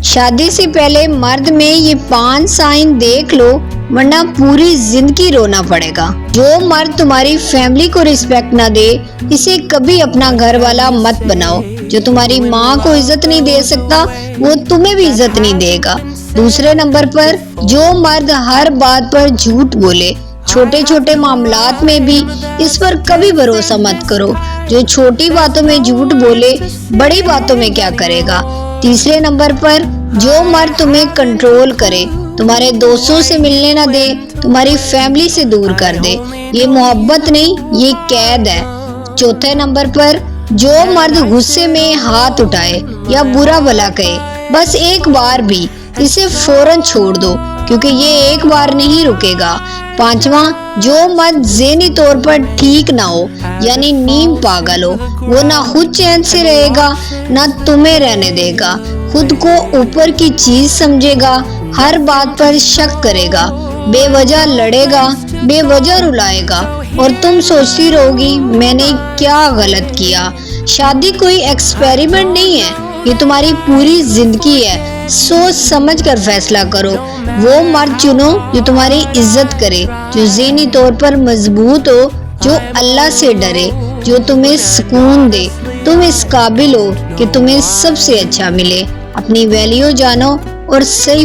शादी से पहले मर्द में ये 5 साइन देख लो, वरना पूरी जिंदगी रोना पड़ेगा। जो मर्द तुम्हारी फैमिली को रिस्पेक्ट ना दे, इसे कभी अपना घर वाला मत बनाओ। जो तुम्हारी माँ को इज्जत नहीं दे सकता, वो तुम्हें भी इज्जत नहीं देगा। दूसरे नंबर पर, जो मर्द हर बात पर झूठ बोले, छोटे छोटे मामलात में भी, इस पर कभी भरोसा मत करो। जो छोटी बातों में झूठ बोले, बड़ी बातों में क्या करेगा। तीसरे नंबर पर, जो मर्द तुम्हें कंट्रोल करे, तुम्हारे दोस्तों से मिलने ना दे, तुम्हारी फैमिली से दूर कर दे, ये मोहब्बत नहीं, ये कैद है। चौथे नंबर पर, जो मर्द गुस्से में हाथ उठाए या बुरा भला कहे, बस एक बार भी, इसे फौरन छोड़ दो, क्योंकि ये एक बार नहीं रुकेगा। पांचवा, जो मर्द ज़हनी तौर पर ठीक ना हो, यानी नीम पागल हो, वो ना खुद चैन से रहेगा, ना तुम्हें रहने देगा। खुद को ऊपर की चीज समझेगा, हर बात पर शक करेगा, बेवजह लड़ेगा, बेवजह रुलाएगा, और तुम सोचती रहोगी मैंने क्या गलत किया। शादी कोई एक्सपेरिमेंट नहीं है, ये तुम्हारी पूरी जिंदगी है। सोच समझ कर फैसला करो। वो मर्द चुनो जो तुम्हारी इज्जत करे, जो ज़हनी तौर पर मजबूत हो, जो अल्लाह से डरे, जो तुम्हें सुकून दे। तुम इस काबिल हो कि तुम्हें सबसे अच्छा मिले। अपनी वैल्यू जानो और सही